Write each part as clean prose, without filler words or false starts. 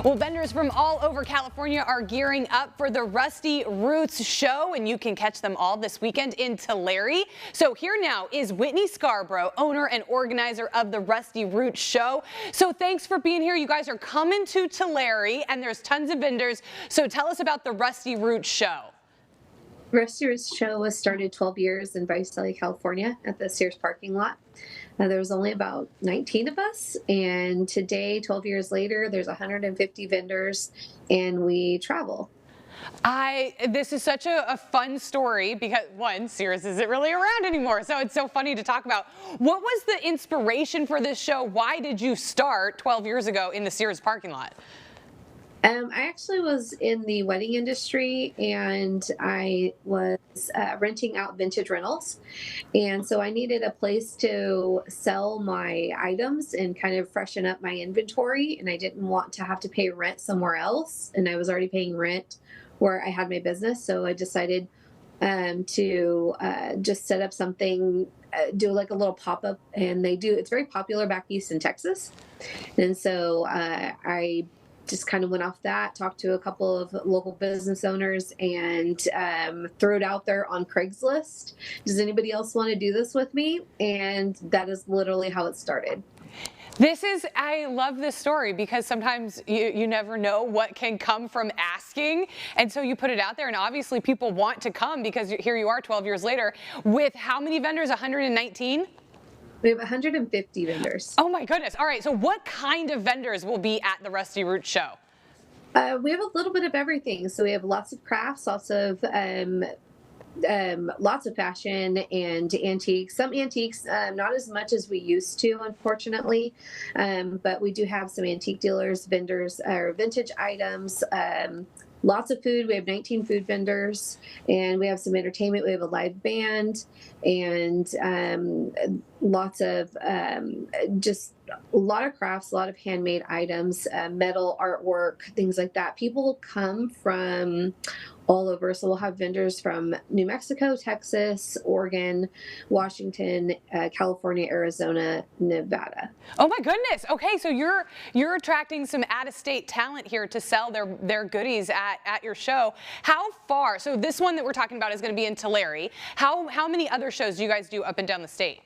Well, vendors from all over California are gearing up for the Rusty Roots show, and you can catch them all this weekend in Tulare. So here now is Whitney Scarborough, owner and organizer of the Rusty Roots show. So thanks for being here. You guys are coming to Tulare, and there's tons of vendors. So tell us about the Rusty Roots show. Rusty Roots show was started 12 years in Visalia, California at the Sears parking lot. There was only about 19 of us, and today, 12 years later, there's 150 vendors, and we travel. This is such a fun story because, one, Sears isn't really around anymore, so it's so funny to talk about. What was the inspiration for this show? Why did you start 12 years ago in the Sears parking lot? I actually was in the wedding industry, and I was renting out vintage rentals. And so I needed a place to sell my items and kind of freshen up my inventory. And I didn't want to have to pay rent somewhere else. And I was already paying rent where I had my business. So I decided to just set up something, do like a little pop-up. And it's very popular back east in Texas. And so I just kind of went off that, talked to a couple of local business owners, and threw it out there on Craigslist. Does anybody else want to do this with me? And that is literally how it started. I love this story because sometimes you never know what can come from asking. And so you put it out there, and obviously people want to come because here you are 12 years later with how many vendors? 119? We have 150 vendors. Oh my goodness. All right. So what kind of vendors will be at the Rusty Roots show? We have a little bit of everything. So we have lots of crafts, lots of fashion and antiques. Some antiques, not as much as we used to, unfortunately. But we do have some antique dealers, vendors, vintage items. Lots of food. We have 19 food vendors, and we have some entertainment. We have a live band, and lots of just a lot of crafts, a lot of handmade items, metal artwork, things like that. People come from all over. So we'll have vendors from New Mexico, Texas, Oregon, Washington, California, Arizona, Nevada. Oh my goodness. Okay, so you're attracting some out-of-state talent here to sell their goodies at your show. How far? So this one that we're talking about is going to be in Tulare. How many other shows do you guys do up and down the state?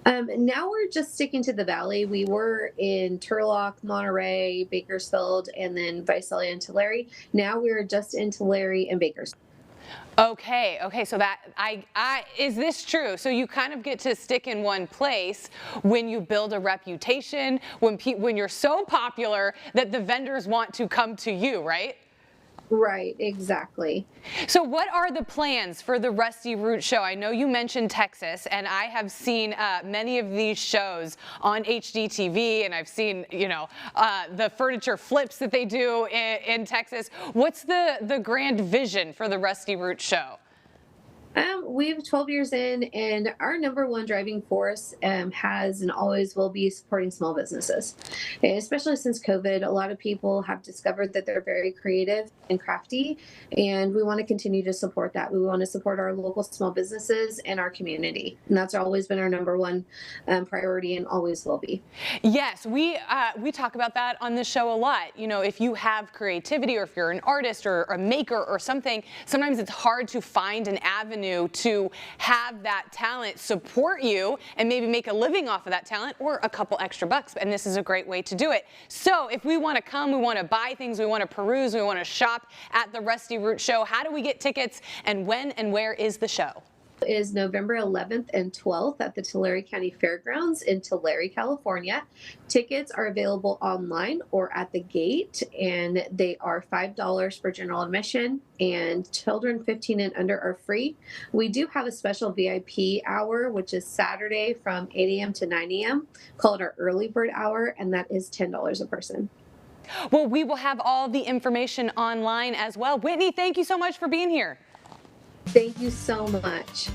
Now we're just sticking to the Valley. We were in Turlock, Monterey, Bakersfield, and then Visalia and Tulare. Now we're just in Tulare and Bakersfield. Okay, so is this true? So you kind of get to stick in one place when you build a reputation, when you're so popular that the vendors want to come to you, right? Right, exactly. So what are the plans for the Rusty Roots show? I know you mentioned Texas, and I have seen many of these shows on HGTV, and I've seen, the furniture flips that they do in Texas. What's the grand vision for the Rusty Roots show? We have 12 years in, and our number one driving force has and always will be supporting small businesses. And especially since COVID, a lot of people have discovered that they're very creative and crafty, and we want to continue to support that. We want to support our local small businesses and our community, and that's always been our number one priority and always will be. Yes, we talk about that on this show a lot. If you have creativity, or if you're an artist or a maker or something, sometimes it's hard to find an avenue to have that talent support you and maybe make a living off of that talent or a couple extra bucks. And this is a great way to do it. So if we want to come, we want to buy things, we want to peruse, we want to shop at the Rusty Roots show, how do we get tickets, and when and where is the show? Is November 11th and 12th at the Tulare County Fairgrounds in Tulare, California. Tickets are available online or at the gate, and they are $5 for general admission, and children 15 and under are free. We do have a special VIP hour, which is Saturday from 8 a.m. to 9 a.m. called our early bird hour, and that is $10 a person. Well, we will have all the information online as well. Whitney, thank you so much for being here. Thank you so much.